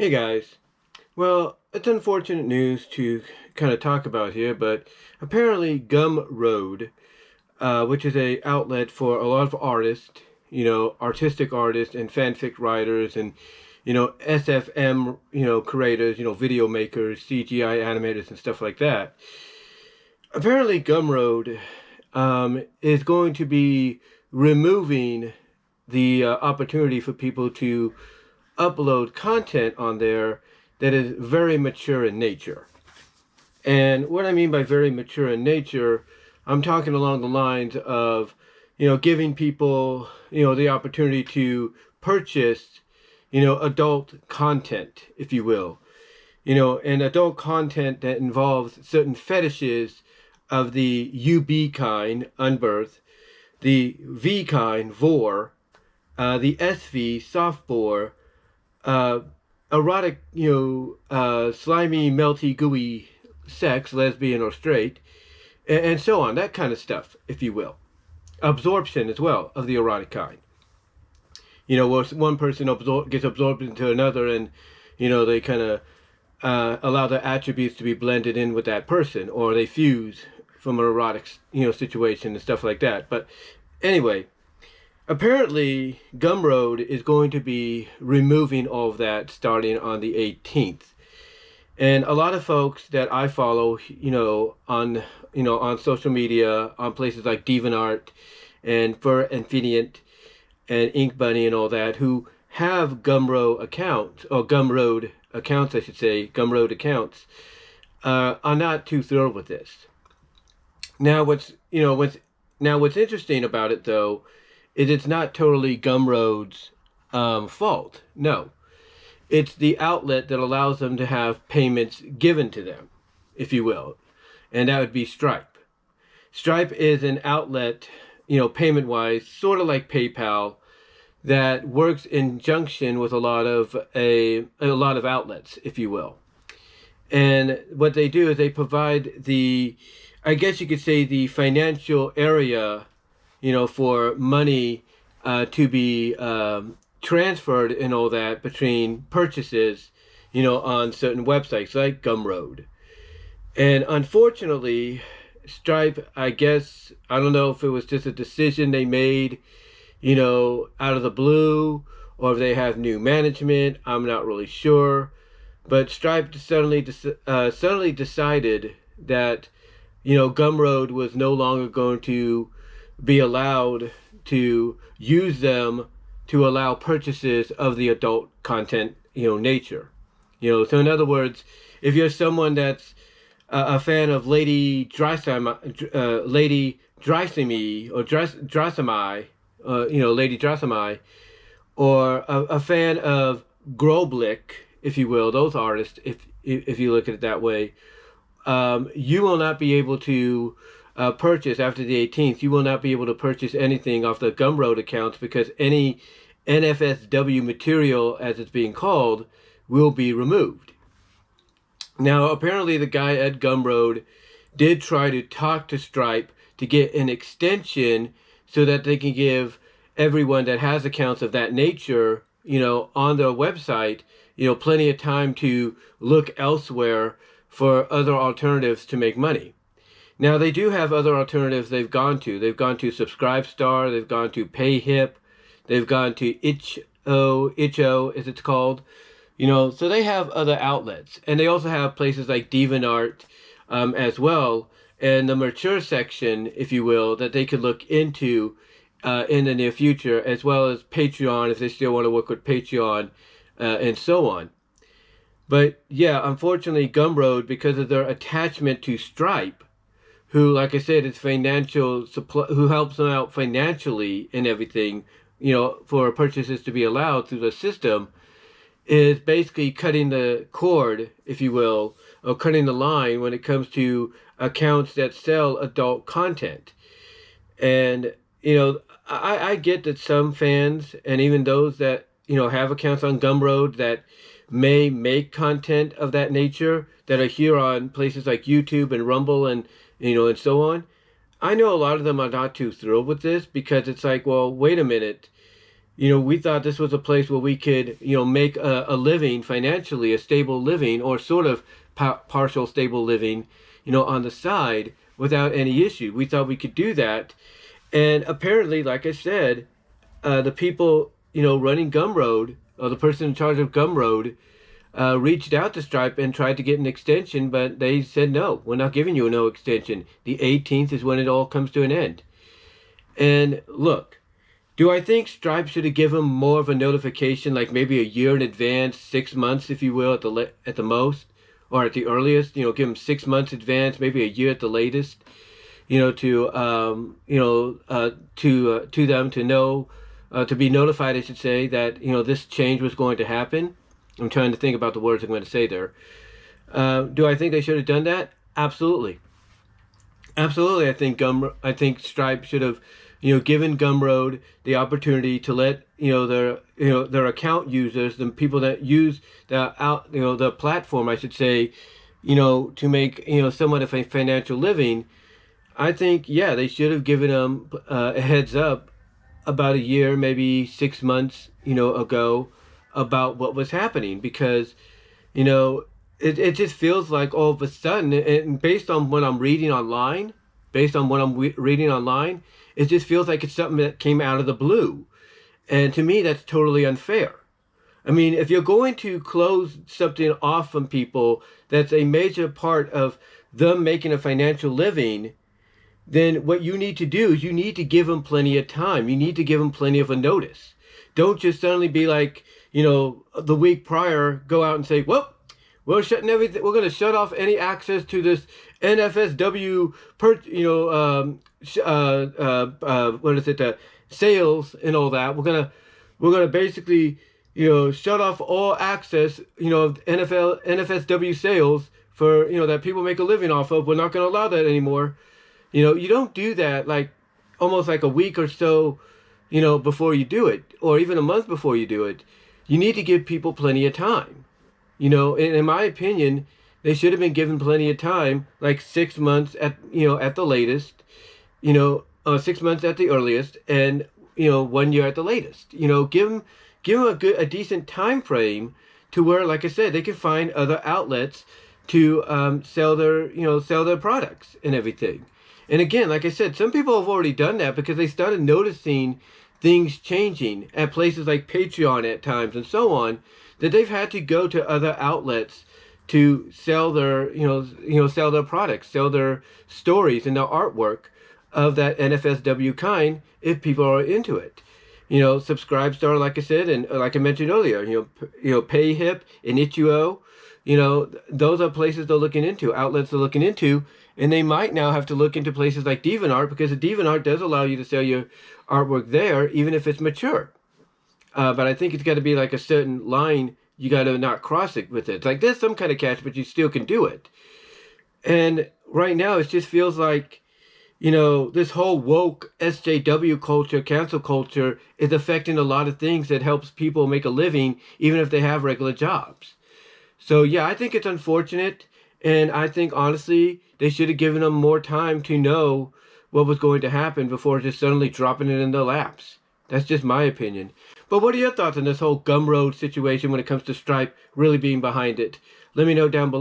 Hey guys. Well, it's unfortunate news to kind of talk about here, but apparently Gumroad, which is a outlet for a lot of artists, artistic artists and fanfic writers and, SFM, creators, video makers, CGI animators and stuff like that. Apparently Gumroad is going to be removing the opportunity for people to upload content on there that is very mature in nature. And what I mean by very mature in nature, I'm talking along the lines of, giving people, the opportunity to purchase, adult content, if you will. And adult content that involves certain fetishes of the UB kind, unbirth, the V kind, vor, the SV, soft bore, uh, erotic, slimy, melty, gooey sex, lesbian or straight, and so on, that kind of stuff, if you will. Absorption as well of the erotic kind. Where one person gets absorbed into another and, they kind of allow their attributes to be blended in with that person, or they fuse from an erotic, situation and stuff like that. But anyway, apparently, Gumroad is going to be removing all of that starting on the 18th. And a lot of folks that I follow, on social media, on places like DeviantArt and Fur Infinite and Ink Bunny and all that, who have Gumroad accounts, or Gumroad accounts, I should say, Gumroad accounts, are not too thrilled with this. Now, what's interesting about it though, is it's not totally Gumroad's fault. No, it's the outlet that allows them to have payments given to them, if you will, and that would be Stripe. Stripe is an outlet, payment-wise, sort of like PayPal, that works in junction with a lot of outlets, if you will. And what they do is they provide the, I guess you could say, the financial area, for money to be transferred and all that between purchases, on certain websites like Gumroad. And unfortunately, Stripe, I guess, I don't know if it was just a decision they made, out of the blue, or if they have new management, I'm not really sure. But Stripe suddenly decided that, Gumroad was no longer going to be allowed to use them to allow purchases of the adult content, nature. So in other words, if you're someone that's a fan of Lady Drysamy, or Drysamy, Lady Drysamy, or a fan of Groblik, if you will, those artists, if you look at it that way, you will not be able to purchase after the 18th. You will not be able to purchase anything off the Gumroad accounts because any Nfsw material, as it's being called, will be removed. Now, apparently the guy at Gumroad did try to talk to Stripe to get an extension so that they can give everyone that has accounts of that nature, on their website, plenty of time to look elsewhere for other alternatives to make money. Now, they do have other alternatives they've gone to. They've gone to Subscribestar, they've gone to PayHip, they've gone to Itch.io, as it's called. So they have other outlets. And they also have places like DeviantArt as well, and the mature section, if you will, that they could look into in the near future, as well as Patreon, if they still want to work with Patreon, and so on. But yeah, unfortunately, Gumroad, because of their attachment to Stripe, who, like I said, is financial supply, who helps them out financially and everything, for purchases to be allowed through the system, is basically cutting the cord, if you will, or cutting the line when it comes to accounts that sell adult content. And, I get that some fans, and even those that, have accounts on Gumroad that may make content of that nature, that are here on places like YouTube and Rumble and, and so on. I know a lot of them are not too thrilled with this because it's like, well, wait a minute. we thought this was a place where we could, make a living financially, a stable living, or sort of partial stable living, on the side without any issue. We thought we could do that. And apparently, like I said, the people, running Gumroad, or the person in charge of Gumroad, reached out to Stripe and tried to get an extension, but they said, no, we're not giving you a no extension. The 18th is when it all comes to an end. And look, do I think Stripe should have given more of a notification, like maybe a year in advance, 6 months, if you will, at the most, or at the earliest? Give them 6 months advance, maybe a year at the latest. To them to know, to be notified, I should say, that this change was going to happen. I'm trying to think about the words I'm going to say there. Do I think they should have done that? Absolutely. Absolutely, I think Stripe should have, given Gumroad the opportunity to let their account users, the people that use the platform, I should say, to make somewhat of a financial living. I think they should have given them a heads up about a year, maybe 6 months, ago, about what was happening, because it just feels like all of a sudden, and based on what I'm reading online, it just feels like it's something that came out of the blue. And to me, that's totally unfair. I mean, if you're going to close something off from people that's a major part of them making a financial living, then what you need to do is you need to give them plenty of time. You need to give them plenty of a notice. Don't just suddenly be like, the week prior, go out and say, well, we're shutting everything. We're going to shut off any access to this Nfsw, sales and all that. We're gonna basically, shut off all access, of Nfsw sales for, that people make a living off of. We're not going to allow that anymore. You don't do that like almost like a week or so, before you do it, or even a month before you do it. You need to give people plenty of time. In my opinion, they should have been given plenty of time, like 6 months at the latest, 6 months at the earliest, and 1 year at the latest. Give them a decent time frame to where, like I said, they can find other outlets to sell their products and everything. And again, like I said, some people have already done that because they started noticing things changing at places like Patreon at times and so on, that they've had to go to other outlets to sell their, sell their products, sell their stories and their artwork of that NFSW kind, if people are into it. Subscribestar, like I said, and like I mentioned earlier, PayHip and Itch.io, those are places they're looking into, outlets they're looking into, and they might now have to look into places like DeviantArt, because the DeviantArt does allow you to sell your artwork there, even if it's mature. But I think it's got to be like a certain line. You got to not cross it with it. It's like there's some kind of catch, but you still can do it. And right now, it just feels like, this whole woke SJW culture, cancel culture, is affecting a lot of things that helps people make a living, even if they have regular jobs. So yeah, I think it's unfortunate. And I think, honestly, they should have given them more time to know what was going to happen before just suddenly dropping it in their laps. That's just my opinion. But what are your thoughts on this whole Gumroad situation when it comes to Stripe really being behind it? Let me know down below.